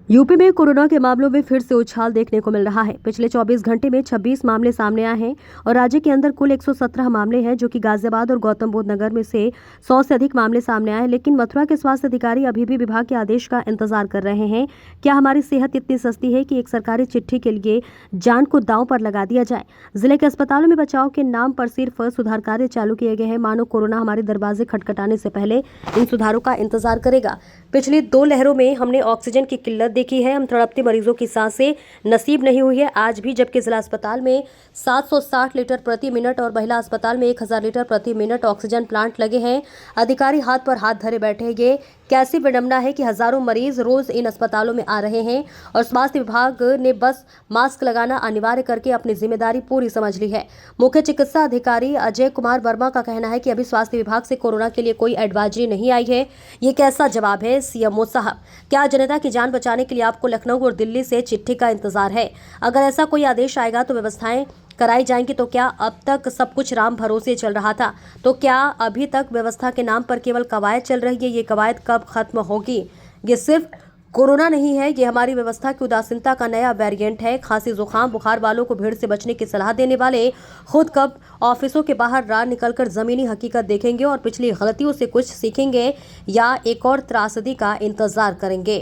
UP में corona के मामलों में फिर से उछाल देखने को मिल रहा है। पिछले 24 घंटे में 26 मामले सामने आए हैं और राज्य के अंदर कुल 117 मामले हैं, जो कि गाजियाबाद और गौतम बुद्ध नगर में से 100 से अधिक मामले सामने आए। लेकिन मथुरा के स्वास्थ्य अधिकारी अभी भी विभाग के आदेश का इंतजार कर रहे हैं। क्या हमारी सेहत इतनी सस्ती है कि एक सरकारी चिट्ठी के लिए जान को दांव पर लगा दिया जाए? जिले के अस्पतालों में बचाव के नाम पर सिर्फ सुधार कार्य चालू किए गए हैं, मानो कोरोना हमारे दरवाजे खटखटाने से पहले इन सुधारों का इंतजार करेगा। पिछली 2 लहरों में हमने ऑक्सीजन की किल्लत देखी है। हम तड़पते मरीजों की सांसें नसीब नहीं हुई है आज भी, जबकि जिला अस्पताल में 760 लीटर प्रति मिनट और महिला अस्पताल में 1000 लीटर प्रति मिनट ऑक्सीजन प्लांट लगे हैं। अधिकारी हाथ पर हाथ धरे बैठे। ये कैसी विडंबना है कि हजारों मरीज रोज इन अस्पतालों में आ रहे हैं और स्वास्थ्य विभाग ने बस मास्क लगाना अनिवार्य करके अपनी जिम्मेदारी पूरी समझ ली है। मुख्य चिकित्सा अधिकारी अजय कुमार वर्मा का कहना है कि अभी स्वास्थ्य विभाग से कोरोना के लिए कोई एडवाइजरी नहीं आई है। ये कैसा जवाब है सीएमओ साहब? क्या जनता की जान बचाने के लिए आपको लखनऊ और दिल्ली से चिट्ठी का इंतजार है? अगर ऐसा कोई आदेश आएगा तो व्यवस्थाएं कराई जाएंगी। तो क्या अब तक सब कुछ राम भरोसे चल रहा था? तो क्या अभी तक व्यवस्था के नाम पर केवल कवायद चल रही है? ये कवायद कब खत्म होगी? ये सिर्फ कोरोना नहीं है, ये हमारी व्यवस्था की उदासीनता का नया वेरिएंट है। खांसी जुकाम बुखार वालों को भीड़ से बचने की सलाह देने वाले खुद कब ऑफिसों के बाहर रात निकलकर जमीनी हकीकत देखेंगे और पिछली गलतियों से कुछ सीखेंगे या एक और त्रासदी का इंतजार करेंगे?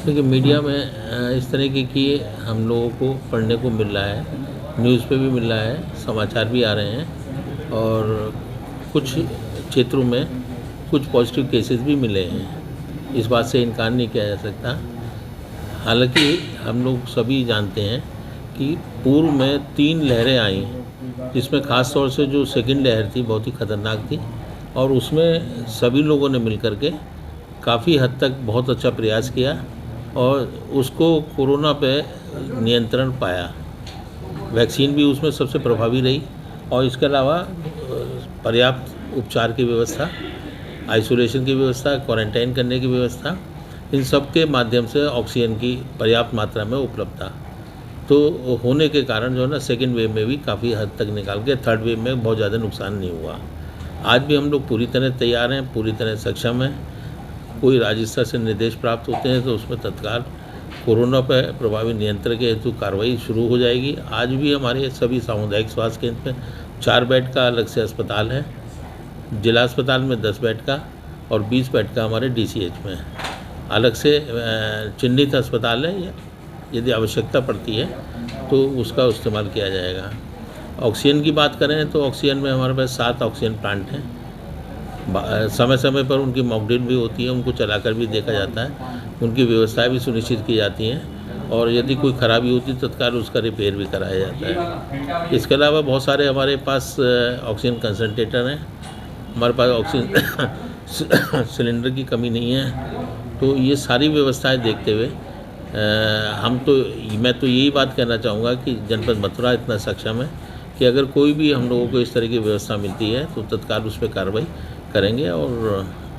देखिए, मीडिया में इस तरीके की हम लोगों को पढ़ने को मिल रहा है, न्यूज़ पे भी मिल रहा है, समाचार भी आ रहे हैं और कुछ क्षेत्रों में कुछ पॉजिटिव केसेस भी मिले हैं। इस बात से इनकार नहीं किया जा सकता। हालांकि हम लोग सभी जानते हैं कि पूर्व में 3 लहरें आई, जिसमें ख़ास तौर से जो सेकंड लहर थी बहुत ही ख़तरनाक थी और उसमें सभी लोगों ने मिल कर के काफ़ी हद तक बहुत अच्छा प्रयास किया और उसको कोरोना पे नियंत्रण पाया। वैक्सीन भी उसमें सबसे प्रभावी रही और इसके अलावा पर्याप्त उपचार की व्यवस्था, आइसोलेशन की व्यवस्था, क्वारंटाइन करने की व्यवस्था, इन सब के माध्यम से ऑक्सीजन की पर्याप्त मात्रा में उपलब्ध था। तो होने के कारण जो है ना, सेकेंड वेव में भी काफ़ी हद तक निकाल के थर्ड वेव में बहुत ज़्यादा नुकसान नहीं हुआ। आज भी हम लोग पूरी तरह तैयार हैं, पूरी तरह सक्षम हैं। कोई राज्य स्तर से निर्देश प्राप्त होते हैं तो उसमें तत्काल कोरोना पर प्रभावी नियंत्रण के हेतु कार्रवाई शुरू हो जाएगी। आज भी हमारे सभी सामुदायिक स्वास्थ्य केंद्र में 4 बेड का अलग से अस्पताल है, जिला अस्पताल में 10 बेड का और 20 बेड का हमारे DCH में अलग से चिन्हित अस्पताल है। यदि आवश्यकता पड़ती है तो उसका इस्तेमाल किया जाएगा। ऑक्सीजन की बात करें तो ऑक्सीजन में हमारे पास 7 ऑक्सीजन प्लांट हैं। समय समय पर उनकी मॉकड्रिल भी होती है, उनको चलाकर भी देखा जाता है, उनकी व्यवस्थाएं भी सुनिश्चित की जाती हैं और यदि कोई खराबी होती है तत्काल उसका रिपेयर भी कराया जाता है। इसके अलावा बहुत सारे हमारे पास ऑक्सीजन कंसनट्रेटर हैं, हमारे पास ऑक्सीजन सिलेंडर की कमी नहीं है। तो ये सारी व्यवस्थाएं देखते हुए मैं तो यही बात कहना चाहूँगा कि जनपद मथुरा इतना सक्षम है कि अगर कोई भी हम लोगों को इस तरह की व्यवस्था मिलती है तो तत्काल उस पर कार्रवाई करेंगे और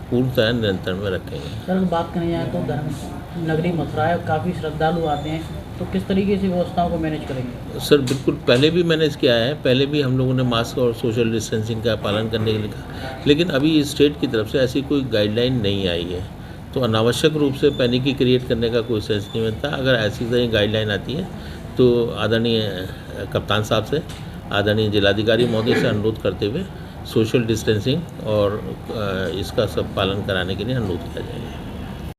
पूर्णतः नियंत्रण में रखेंगे। सर, अगर बात करने जाए तो धर्म नगरी मथुरा है, काफ़ी श्रद्धालु आते हैं, तो किस तरीके से व्यवस्थाओं को मैनेज करेंगे? सर बिल्कुल, पहले भी मैनेज किया है। पहले भी हम लोगों ने मास्क और सोशल डिस्टेंसिंग का पालन करने के लिए कहा, लेकिन अभी स्टेट की तरफ से ऐसी कोई गाइडलाइन नहीं आई है, तो अनावश्यक रूप से पैनिक क्रिएट करने का कोई सेंस नहीं बनता। अगर ऐसी तरह गाइडलाइन आती है तो आदरणीय कप्तान साहब से, आदरणीय जिलाधिकारी महोदय से अनुरोध करते हुए सोशल डिस्टेंसिंग और इसका सब पालन कराने के लिए अनुरोध किया जाएगा।